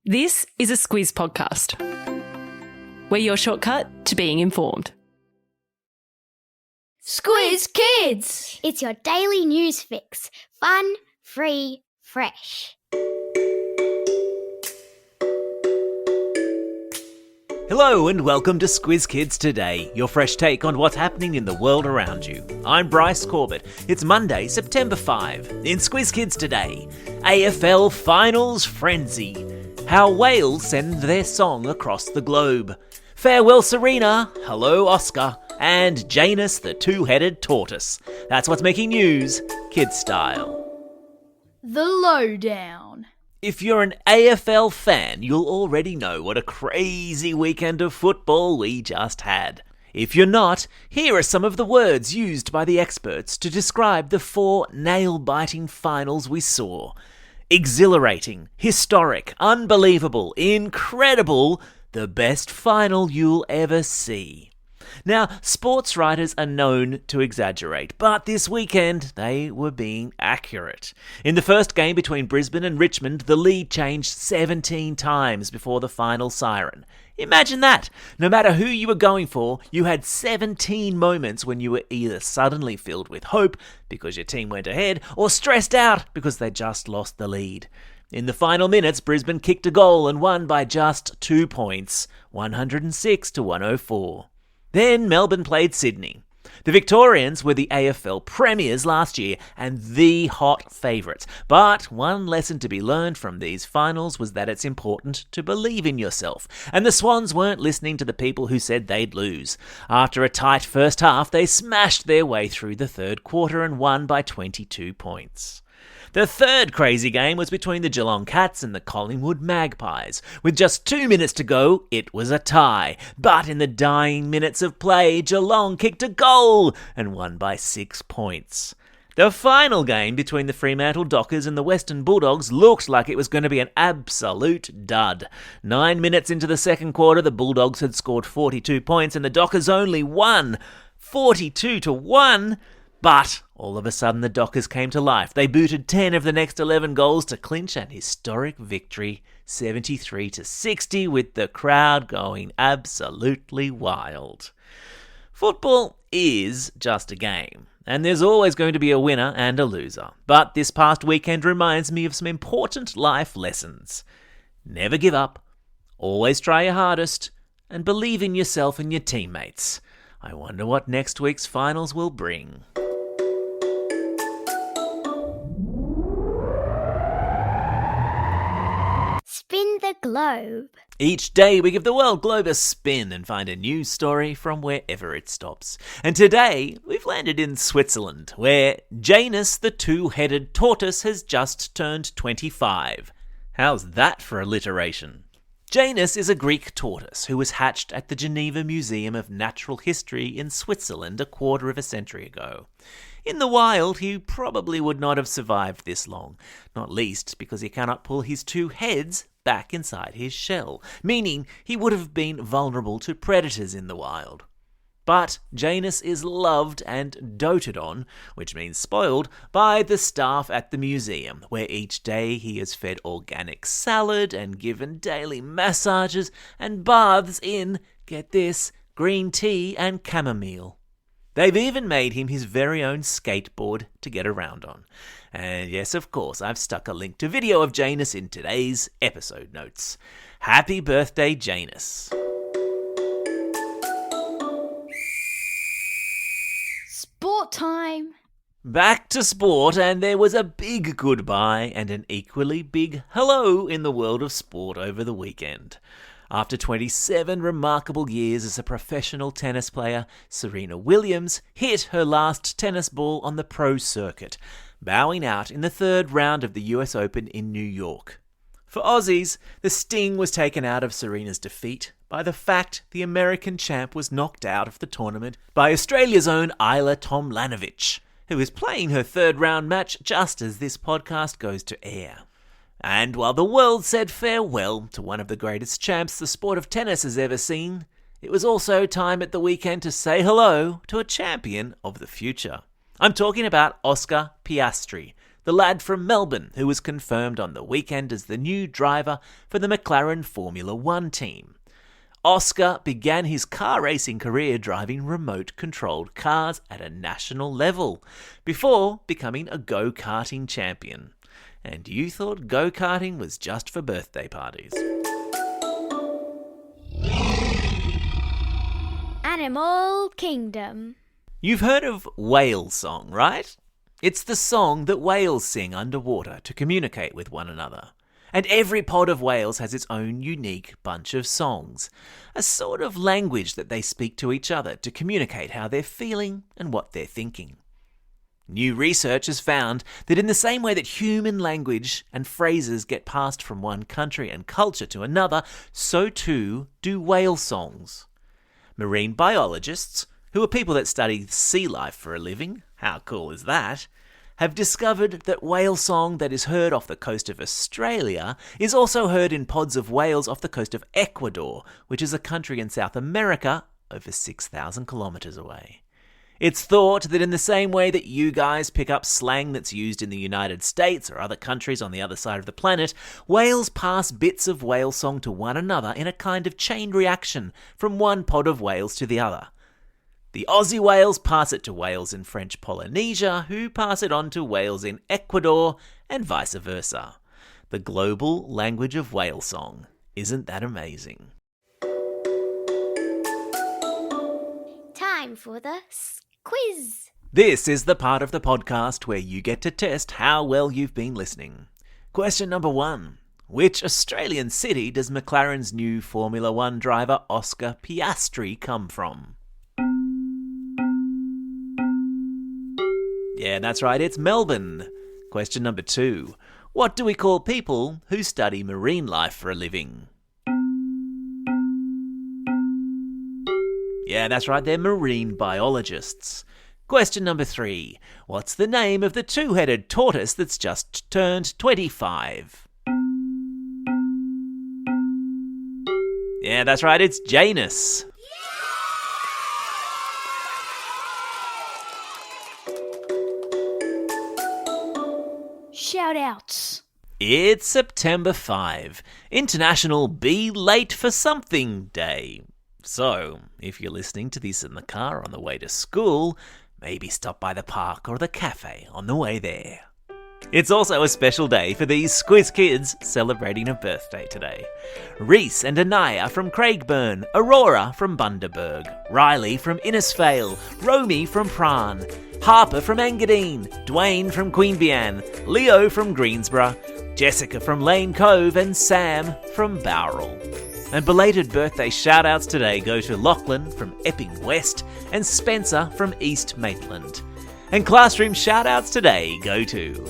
This is a Squiz podcast. We're your shortcut to being informed. Squiz Kids! It's your daily news fix. Fun, free, fresh. Hello and welcome to Squiz Kids Today, your fresh take on what's happening in the world around you. I'm Bryce Corbett. It's Monday, September 5. In Squiz Kids Today, AFL Finals Frenzy. How whales send their song across the globe. Farewell Serena, hello Oscar, and Janus the two-headed tortoise. That's what's making news, kids style. The lowdown. If you're an AFL fan, you'll already know what a crazy weekend of football we just had. If you're not, here are some of the words used by the experts to describe the 4 nail-biting finals we saw. Exhilarating, historic, unbelievable, incredible, the best final you'll ever see. Now, sports writers are known to exaggerate, but this weekend they were being accurate. In the first game between Brisbane and Richmond, the lead changed 17 times before the final siren. Imagine that! No matter who you were going for, you had 17 moments when you were either suddenly filled with hope because your team went ahead, or stressed out because they just lost the lead. In the final minutes, Brisbane kicked a goal and won by just 2 points, 106 to 104. Then Melbourne played Sydney. The Victorians were the AFL premiers last year and the hot favourites. But one lesson to be learned from these finals was that it's important to believe in yourself. And the Swans weren't listening to the people who said they'd lose. After a tight first half, they smashed their way through the third quarter and won by 22 points. The third crazy game was between the Geelong Cats and the Collingwood Magpies. With just 2 minutes to go, it was a tie. But in the dying minutes of play, Geelong kicked a goal and won by 6 points. The final game between the Fremantle Dockers and the Western Bulldogs looked like it was going to be an absolute dud. 9 minutes into the second quarter, the Bulldogs had scored 42 points and the Dockers only won 42 to 1. But all of a sudden the Dockers came to life. They booted 10 of the next 11 goals to clinch an historic victory, 73 to 60, with the crowd going absolutely wild. Football is just a game, and there's always going to be a winner and a loser. But this past weekend reminds me of some important life lessons. Never give up, always try your hardest, and believe in yourself and your teammates. I wonder what next week's finals will bring. Spin the globe. Each day we give the world globe a spin and find a news story from wherever it stops. And today we've landed in Switzerland, where Janus the two-headed tortoise has just turned 25. How's that for alliteration? Janus is a Greek tortoise who was hatched at the Geneva Museum of Natural History in Switzerland a quarter of a century ago. In the wild, he probably would not have survived this long, not least because he cannot pull his 2 heads back inside his shell, meaning he would have been vulnerable to predators in the wild. But Janus is loved and doted on, which means spoiled, by the staff at the museum, where each day he is fed organic salad and given daily massages and baths in, get this, green tea and chamomile. They've even made him his very own skateboard to get around on. And yes, of course, I've stuck a link to video of Janus in today's episode notes. Happy birthday, Janus. Sport time. Back to sport, and there was a big goodbye and an equally big hello in the world of sport over the weekend. After 27 remarkable years as a professional tennis player, Serena Williams hit her last tennis ball on the pro circuit, bowing out in the 3rd round of the US Open in New York. For Aussies, the sting was taken out of Serena's defeat by the fact the American champ was knocked out of the tournament by Australia's own Isla Tomljanovic, who is playing her 3rd round match just as this podcast goes to air. And while the world said farewell to one of the greatest champs the sport of tennis has ever seen, it was also time at the weekend to say hello to a champion of the future. I'm talking about Oscar Piastri, the lad from Melbourne who was confirmed on the weekend as the new driver for the McLaren Formula One team. Oscar began his car racing career driving remote-controlled cars at a national level, before becoming a go-karting champion. And you thought go-karting was just for birthday parties. Animal Kingdom. You've heard of whale song, right? It's the song that whales sing underwater to communicate with one another. And every pod of whales has its own unique bunch of songs, a sort of language that they speak to each other to communicate how they're feeling and what they're thinking. New research has found that in the same way that human language and phrases get passed from one country and culture to another, so too do whale songs. Marine biologists, who are people that study sea life for a living, how cool is that, have discovered that whale song that is heard off the coast of Australia is also heard in pods of whales off the coast of Ecuador, which is a country in South America over 6,000 kilometres away. It's thought that in the same way that you guys pick up slang that's used in the United States or other countries on the other side of the planet, whales pass bits of whale song to one another in a kind of chain reaction from one pod of whales to the other. The Aussie whales pass it to whales in French Polynesia, who pass it on to whales in Ecuador, and vice versa. The global language of whale song. Isn't that amazing? Time for the quiz. This is the part of the podcast where you get to test how well you've been listening. Question number 1. Which Australian city does McLaren's new Formula One driver Oscar Piastri come from? Yeah, that's right, it's Melbourne. Question number 2. What do we call people who study marine life for a living? Yeah, that's right, they're marine biologists. Question number 3. What's the name of the two-headed tortoise that's just turned 25? Yeah, that's right, it's Janus. Shout-outs. It's September 5, International Be Late for Something Day. So, if you're listening to this in the car on the way to school, maybe stop by the park or the cafe on the way there. It's also a special day for these Squiz Kids celebrating a birthday today. Reese and Anaya from Craigburn, Aurora from Bundaberg, Riley from Innisfail, Romy from Prahn, Harper from Engadine, Dwayne from Queanbeyan, Leo from Greensborough, Jessica from Lane Cove, and Sam from Bowral. And belated birthday shout-outs today go to Lachlan from Epping West and Spencer from East Maitland. And classroom shout-outs today go to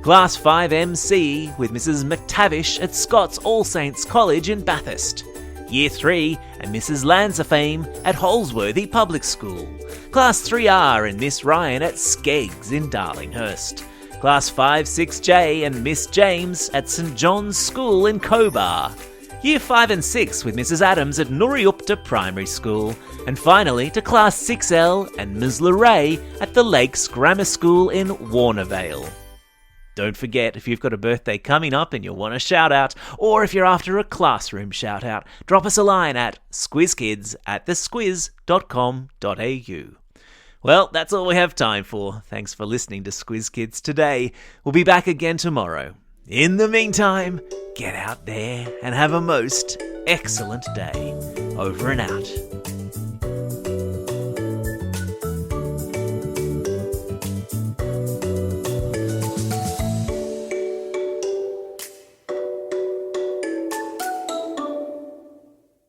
Class 5MC with Mrs McTavish at Scott's All Saints College in Bathurst, Year 3 and Mrs Lansafame at Holsworthy Public School, Class 3R and Miss Ryan at Skeggs in Darlinghurst, Class 5-6J and Miss James at St John's School in Cobar, Year 5 and 6 with Mrs Adams at Nuriupta Primary School, and finally to Class 6L and Ms Leray at the Lakes Grammar School in Warnervale. Don't forget, if you've got a birthday coming up and you'll want a shout-out, or if you're after a classroom shout-out, drop us a line at squizkids@thesquiz.com.au. Well, that's all we have time for. Thanks for listening to Squiz Kids today. We'll be back again tomorrow. In the meantime, get out there and have a most excellent day. Over and out.